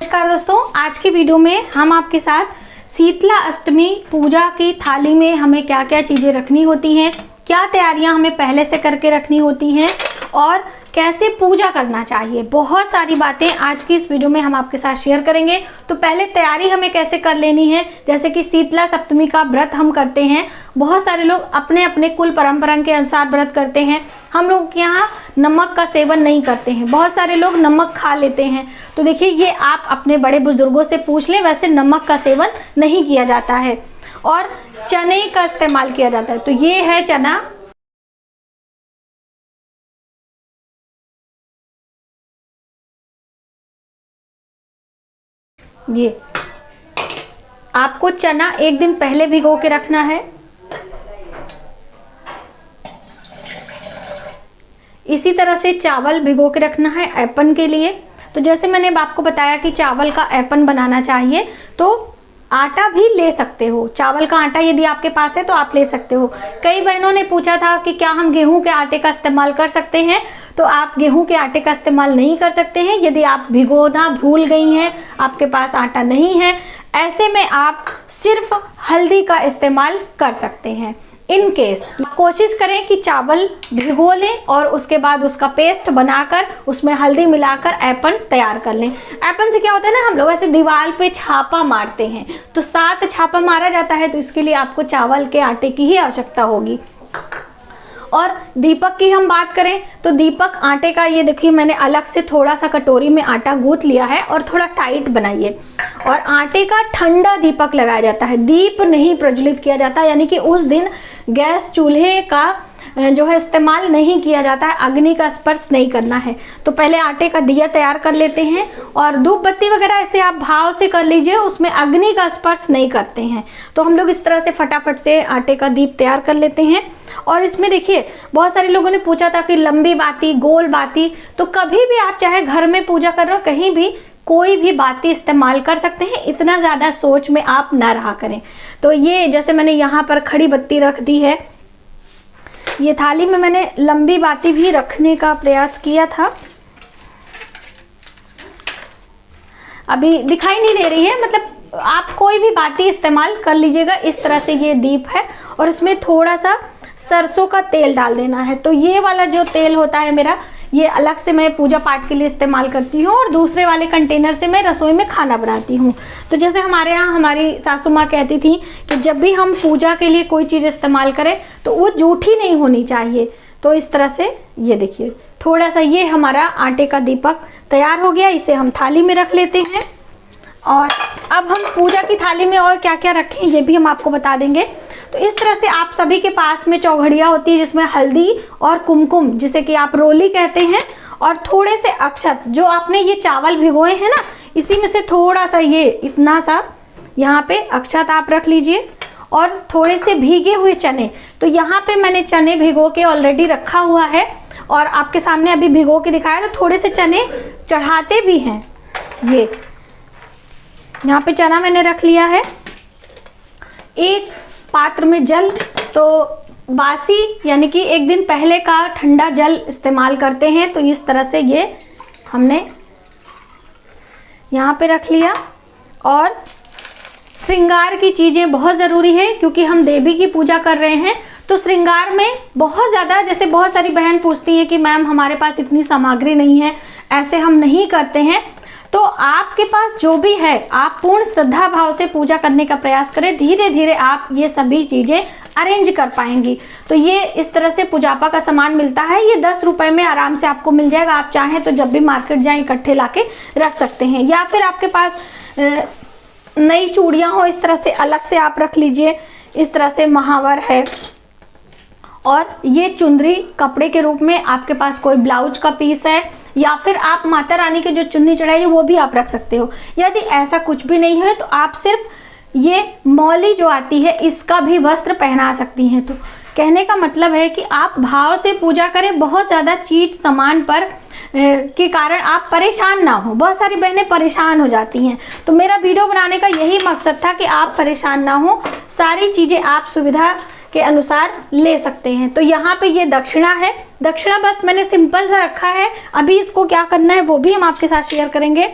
नमस्कार दोस्तों, आज की वीडियो में हम आपके साथ शीतला अष्टमी पूजा की थाली में हमें क्या क्या चीज़ें रखनी होती हैं, क्या तैयारियां हमें पहले से करके रखनी होती हैं और कैसे पूजा करना चाहिए। बहुत सारी बातें आज की इस वीडियो में हम आपके साथ शेयर करेंगे। तो पहले तैयारी हमें कैसे कर लेनी है, जैसे कि शीतला सप्तमी का व्रत हम करते हैं। बहुत सारे लोग अपने अपने कुल परंपरा के अनुसार व्रत करते हैं। हम लोग के यहाँ नमक का सेवन नहीं करते हैं, बहुत सारे लोग नमक खा लेते हैं। तो देखिए, ये आप अपने बड़े बुजुर्गों से पूछ लें, वैसे नमक का सेवन नहीं किया जाता है और चने का इस्तेमाल किया जाता है। तो ये है चना, ये आपको चना एक दिन पहले भिगो के रखना है। इसी तरह से चावल भिगो के रखना है ऐपन के लिए। तो जैसे मैंने आपको बताया कि चावल का ऐपन बनाना चाहिए, तो आटा भी ले सकते हो। चावल का आटा यदि आपके पास है तो आप ले सकते हो। कई बहनों ने पूछा था कि क्या हम गेहूं के आटे का इस्तेमाल कर सकते हैं, तो आप गेहूं के आटे का इस्तेमाल नहीं कर सकते हैं। यदि आप भिगोना भूल गई हैं, आपके पास आटा नहीं है, ऐसे में आप सिर्फ हल्दी का इस्तेमाल कर सकते हैं। इन केस कोशिश करें कि चावल भिगो लें और उसके बाद उसका पेस्ट बनाकर उसमें हल्दी मिलाकर ऐपन तैयार कर लें। ऐपन से क्या होता है ना, हम लोग ऐसे दीवार पे छापा मारते हैं, तो 7 छापा मारा जाता है, तो इसके लिए आपको चावल के आटे की ही आवश्यकता होगी। और दीपक की हम बात करें तो दीपक आटे का, ये देखिए मैंने अलग से थोड़ा सा कटोरी में आटा गूंथ लिया है और थोड़ा टाइट बनाइए। और आटे का ठंडा दीपक लगाया जाता है, दीप नहीं प्रज्वलित किया जाता, यानी कि उस दिन गैस चूल्हे का जो है इस्तेमाल नहीं किया जाता है, अग्नि का स्पर्श नहीं करना है। तो पहले आटे का दिया तैयार कर लेते हैं और धूप बत्ती वगैरह ऐसे आप भाव से कर लीजिए, उसमें अग्नि का स्पर्श नहीं करते हैं। तो हम लोग इस तरह से फटाफट से आटे का दीप तैयार कर लेते हैं। और इसमें देखिए, बहुत सारे लोगों ने पूछा था कि लंबी बाती, गोल बाती, तो कभी भी आप चाहे घर में पूजा कर रहे हो, कहीं भी कोई भी बाती इस्तेमाल कर सकते हैं। इतना ज़्यादा सोच में आप ना रहा करें। तो ये जैसे मैंने यहाँ पर खड़ी बत्ती रख दी है, ये थाली में मैंने लंबी बाती भी रखने का प्रयास किया था, अभी दिखाई नहीं दे रही है, मतलब आप कोई भी बाती इस्तेमाल कर लीजिएगा। इस तरह से ये दीप है और इसमें थोड़ा सा सरसों का तेल डाल देना है। तो ये वाला जो तेल होता है मेरा, ये अलग से मैं पूजा पाठ के लिए इस्तेमाल करती हूँ और दूसरे वाले कंटेनर से मैं रसोई में खाना बनाती हूँ। तो जैसे हमारे यहाँ हमारी सासू माँ कहती थी कि जब भी हम पूजा के लिए कोई चीज़ इस्तेमाल करें तो वो जूठी नहीं होनी चाहिए। तो इस तरह से ये देखिए, थोड़ा सा ये हमारा आटे का दीपक तैयार हो गया। इसे हम थाली में रख लेते हैं। और अब हम पूजा की थाली में और क्या क्या रखें ये भी हम आपको बता देंगे। तो इस तरह से आप सभी के पास में चौघड़िया होती है, जिसमें हल्दी और कुमकुम, जिसे कि आप रोली कहते हैं, और थोड़े से अक्षत, जो आपने ये चावल भिगोए हैं ना, इसी में से थोड़ा सा, ये इतना सा यहाँ पे अक्षत आप रख लीजिए। और थोड़े से भीगे हुए चने, तो यहाँ पे मैंने चने भिगो के ऑलरेडी रखा हुआ है और आपके सामने अभी भिगो के दिखाया। तो थोड़े से चने चढ़ाते भी हैं। ये यहाँ पे चना मैंने रख लिया है। एक पात्र में जल, तो बासी यानी कि एक दिन पहले का ठंडा जल इस्तेमाल करते हैं। तो इस तरह से ये हमने यहाँ पे रख लिया। और श्रृंगार की चीज़ें बहुत ज़रूरी है, क्योंकि हम देवी की पूजा कर रहे हैं। तो श्रृंगार में बहुत ज़्यादा, जैसे बहुत सारी बहन पूछती हैं कि मैम हमारे पास इतनी सामग्री नहीं है, ऐसे हम नहीं करते हैं। तो आपके पास जो भी है, आप पूर्ण श्रद्धा भाव से पूजा करने का प्रयास करें। धीरे धीरे आप ये सभी चीज़ें अरेंज कर पाएंगी। तो ये इस तरह से पूजापा का सामान मिलता है, ये 10 रुपए में आराम से आपको मिल जाएगा। आप चाहें तो जब भी मार्केट जाएं इकट्ठे लाके रख सकते हैं, या फिर आपके पास नई चूड़ियाँ हो, इस तरह से अलग से आप रख लीजिए। इस तरह से महावर है, और ये चुंदरी कपड़े के रूप में, आपके पास कोई ब्लाउज का पीस है, या फिर आप माता रानी के जो चुन्नी चढ़ाई वो भी आप रख सकते हो। यदि ऐसा कुछ भी नहीं है तो आप सिर्फ ये मौली जो आती है, इसका भी वस्त्र पहना सकती हैं। तो कहने का मतलब है कि आप भाव से पूजा करें, बहुत ज़्यादा चीज सामान पर के कारण आप परेशान ना हो। बहुत सारी बहनें परेशान हो जाती हैं, तो मेरा वीडियो बनाने का यही मकसद था कि आप परेशान ना हो, सारी चीज़ें आप सुविधा के अनुसार ले सकते हैं। तो यहाँ पे ये दक्षिणा है, दक्षिणा बस मैंने सिंपल सा रखा है। अभी इसको क्या करना है वो भी हम आपके साथ शेयर करेंगे।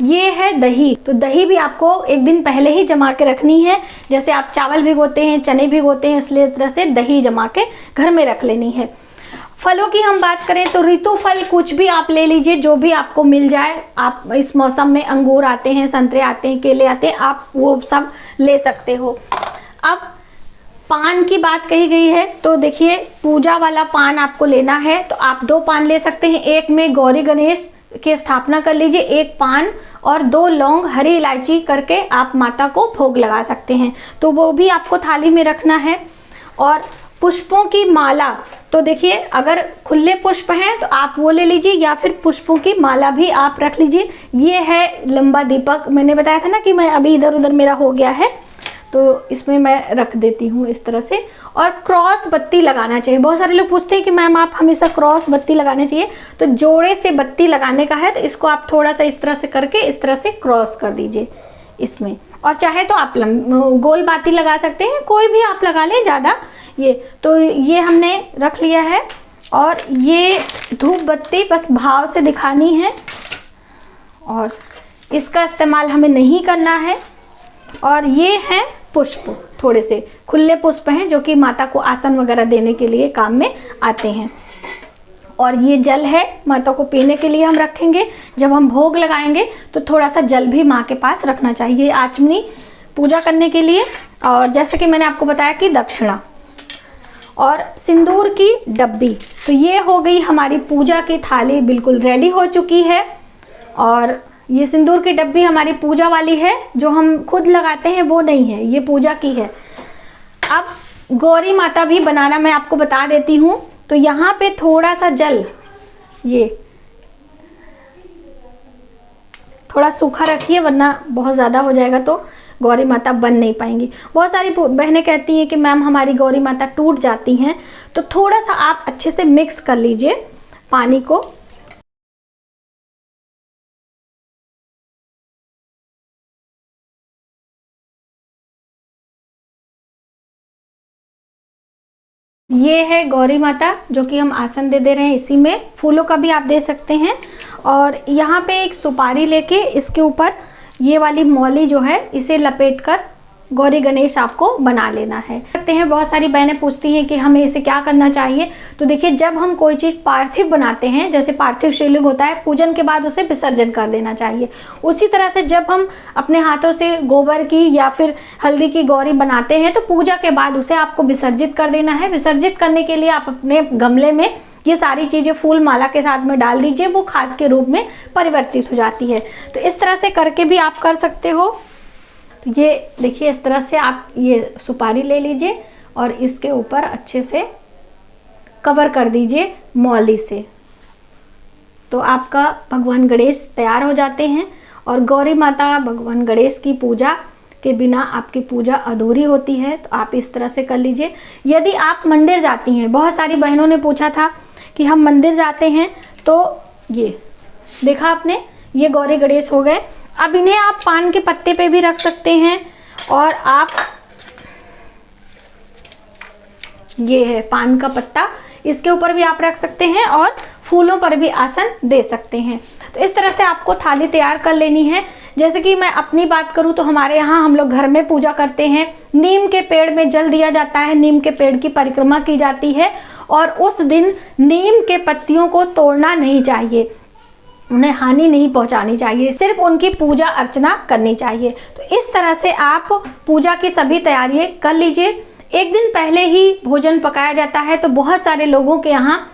ये है दही। तो दही भी आपको एक दिन पहले ही जमा के रखनी है। जैसे आप चावल भिगोते हैं, चने भिगोते हैं, इसलिए तरह से दही जमा के घर में रख लेनी है। फलों की हम बात करें तो ऋतु फल कुछ भी आप ले लीजिए, जो भी आपको मिल जाए। आप इस मौसम में अंगूर आते हैं, संतरे आते हैं, केले आते हैं, आप वो सब ले सकते हो। अब पान की बात कही गई है, तो देखिए पूजा वाला पान आपको लेना है तो आप 2 पान ले सकते हैं। एक में गौरी गणेश की स्थापना कर लीजिए, 1 पान और 2 लौंग, हरी इलायची करके आप माता को भोग लगा सकते हैं, तो वो भी आपको थाली में रखना है। और पुष्पों की माला, तो देखिए अगर खुले पुष्प हैं तो आप वो ले लीजिए, या फिर पुष्पों की माला भी आप रख लीजिए। ये है लंबा दीपक, मैंने बताया था ना कि मैं अभी इधर उधर मेरा हो गया है, तो इसमें मैं रख देती हूँ इस तरह से। और क्रॉस बत्ती लगाना चाहिए। बहुत सारे लोग पूछते हैं कि मैम आप हमेशा क्रॉस बत्ती लगानी चाहिए, तो जोड़े से बत्ती लगाने का है तो इसको आप थोड़ा सा इस तरह से करके इस तरह से क्रॉस कर दीजिए इसमें। और चाहे तो आप गोल बाती लगा सकते हैं, कोई भी आप लगा लें ज़्यादा। ये तो ये हमने रख लिया है। और ये धूप बत्ती बस भाव से दिखानी है और इसका इस्तेमाल हमें नहीं करना है। और ये हैं पुष्प, थोड़े से खुले पुष्प हैं जो कि माता को आसन वगैरह देने के लिए काम में आते हैं। और ये जल है, माता को पीने के लिए हम रखेंगे। जब हम भोग लगाएंगे तो थोड़ा सा जल भी माँ के पास रखना चाहिए आचमनी पूजा करने के लिए। और जैसे कि मैंने आपको बताया कि दक्षिणा और सिंदूर की डब्बी, तो ये हो गई हमारी पूजा की थाली बिल्कुल रेडी हो चुकी है। और ये सिंदूर की डब्बी हमारी पूजा वाली है, जो हम खुद लगाते हैं वो नहीं है, ये पूजा की है। अब गौरी माता भी बनाना मैं आपको बता देती हूँ। तो यहाँ पे थोड़ा सा जल, ये थोड़ा सूखा रखिए वरना बहुत ज़्यादा हो जाएगा तो गौरी माता बन नहीं पाएंगी। बहुत सारी बहनें कहती हैं कि मैम हमारी गौरी माता टूट जाती हैं, तो थोड़ा सा आप अच्छे से मिक्स कर लीजिए पानी को। ये है गौरी माता जो कि हम आसन दे रहे हैं, इसी में फूलों का भी आप दे सकते हैं। और यहाँ पे एक सुपारी लेके इसके ऊपर ये वाली मौली जो है इसे लपेटकर गौरी गणेश आपको बना लेना है। कहते हैं बहुत सारी बहनें पूछती हैं कि हमें इसे क्या करना चाहिए। तो देखिए जब हम कोई चीज़ पार्थिव बनाते हैं, जैसे पार्थिव शिवलिंग होता है, पूजन के बाद उसे विसर्जन कर देना चाहिए। उसी तरह से जब हम अपने हाथों से गोबर की या फिर हल्दी की गौरी बनाते हैं तो पूजा के बाद उसे आपको विसर्जित कर देना है। विसर्जित करने के लिए आप अपने गमले में ये सारी चीज़ें फूल माला के साथ में डाल दीजिए, वो खाद के रूप में परिवर्तित हो जाती है। तो इस तरह से करके भी आप कर सकते हो। तो ये देखिए इस तरह से आप ये सुपारी ले लीजिए और इसके ऊपर अच्छे से कवर कर दीजिए मौली से, तो आपका भगवान गणेश तैयार हो जाते हैं। और गौरी माता भगवान गणेश की पूजा के बिना आपकी पूजा अधूरी होती है, तो आप इस तरह से कर लीजिए। यदि आप मंदिर जाती हैं, बहुत सारी बहनों ने पूछा था कि हम मंदिर जाते हैं, तो ये देखा आपने, ये गौरी गणेश हो गए। अब इन्हें आप पान के पत्ते पे भी रख सकते हैं, और आप ये है पान का पत्ता, इसके ऊपर भी आप रख सकते हैं और फूलों पर भी आसन दे सकते हैं। तो इस तरह से आपको थाली तैयार कर लेनी है। जैसे कि मैं अपनी बात करूं तो हमारे यहाँ हम लोग घर में पूजा करते हैं। नीम के पेड़ में जल दिया जाता है, नीम के पेड़ की परिक्रमा की जाती है, और उस दिन नीम के पत्तियों को तोड़ना नहीं चाहिए, उन्हें हानि नहीं पहुंचानी चाहिए, सिर्फ उनकी पूजा अर्चना करनी चाहिए। तो इस तरह से आप पूजा की सभी तैयारियां कर लीजिए। एक दिन पहले ही भोजन पकाया जाता है, तो बहुत सारे लोगों के यहाँ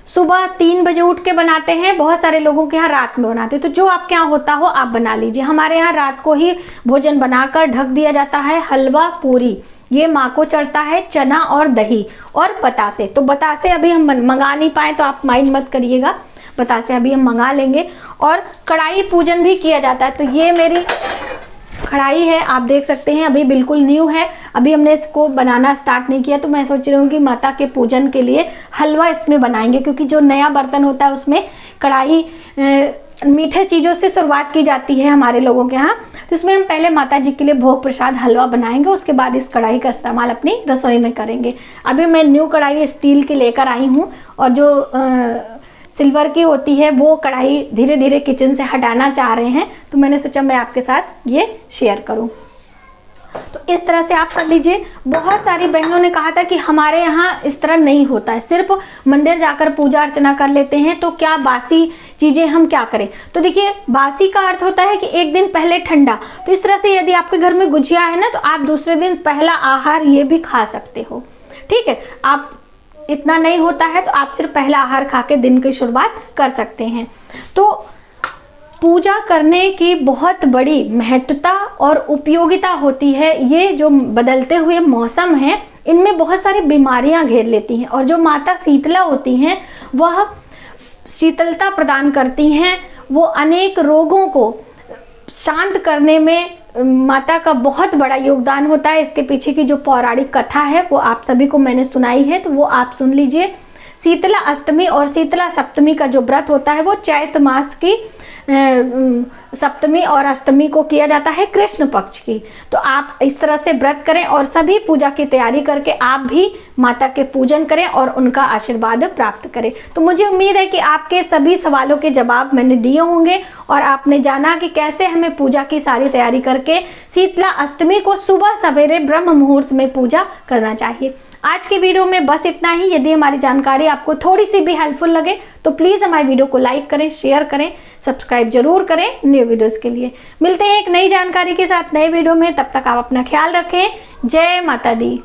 सुबह 3 बजे उठ के बनाते हैं, बहुत सारे लोगों के यहाँ रात में बनाते हैं। तो जो आपके यहाँ होता हो आप बना लीजिए। हमारे यहाँ रात को ही भोजन बनाकर ढक दिया जाता है। हलवा पूरी ये माँ को चढ़ता है, चना और दही और बतासे। तो बतासे अभी हम मंगा नहीं पाए तो आप माइंड मत करिएगा, बतासे अभी हम मंगा लेंगे। और कढ़ाई पूजन भी किया जाता है। तो ये मेरी कढ़ाई है, आप देख सकते हैं, अभी बिल्कुल न्यू है, अभी हमने इसको बनाना स्टार्ट नहीं किया। तो मैं सोच रही हूँ कि माता के पूजन के लिए हलवा इसमें बनाएंगे, क्योंकि जो नया बर्तन होता है उसमें कढ़ाई मीठे चीज़ों से शुरुआत की जाती है हमारे लोगों के यहाँ। तो इसमें हम पहले माता जी के लिए भोग प्रसाद हलवा बनाएंगे, उसके बाद इस कढ़ाई का इस्तेमाल अपनी रसोई में करेंगे। अभी मैं न्यू कढ़ाई स्टील की लेकर आई हूँ, और जो सिल्वर की होती है वो कढ़ाई धीरे धीरे किचन से हटाना चाह रहे हैं, तो मैंने सोचा मैं आपके साथ ये शेयर करूं। तो इस तरह से आप कर लीजिए। बहुत सारी बहनों ने कहा था कि हमारे यहाँ इस तरह नहीं होता है, सिर्फ मंदिर जाकर पूजा अर्चना कर लेते हैं, तो क्या बासी चीज़ें हम क्या करें। तो देखिए, बासी का अर्थ होता है कि एक दिन पहले ठंडा। तो इस तरह से यदि आपके घर में गुजिया है ना, तो आप दूसरे दिन पहला आहार ये भी खा सकते हो। ठीक है, आप इतना नहीं होता है तो आप सिर्फ पहला आहार खा के दिन की शुरुआत कर सकते हैं। तो पूजा करने की बहुत बड़ी महत्वता और उपयोगिता होती है। ये जो बदलते हुए मौसम है, इनमें बहुत सारी बीमारियां घेर लेती हैं, और जो माता शीतला होती हैं वह शीतलता प्रदान करती हैं। वो अनेक रोगों को शांत करने में माता का बहुत बड़ा योगदान होता है। इसके पीछे की जो पौराणिक कथा है वो आप सभी को मैंने सुनाई है, तो वो आप सुन लीजिए। शीतला अष्टमी और शीतला सप्तमी का जो व्रत होता है वो चैत मास की सप्तमी और अष्टमी को किया जाता है, कृष्ण पक्ष की। तो आप इस तरह से व्रत करें और सभी पूजा की तैयारी करके आप भी माता के पूजन करें और उनका आशीर्वाद प्राप्त करें। तो मुझे उम्मीद है कि आपके सभी सवालों के जवाब मैंने दिए होंगे और आपने जाना कि कैसे हमें पूजा की सारी तैयारी करके शीतला अष्टमी को सुबह सवेरे ब्रह्म मुहूर्त में पूजा करना चाहिए। आज की वीडियो में बस इतना ही। यदि हमारी जानकारी आपको थोड़ी सी भी हेल्पफुल लगे तो प्लीज़ हमारी वीडियो को लाइक करें, शेयर करें, सब्सक्राइब जरूर करें न्यू वीडियोस के लिए। मिलते हैं एक नई जानकारी के साथ नए वीडियो में, तब तक आप अपना ख्याल रखें। जय माता दी।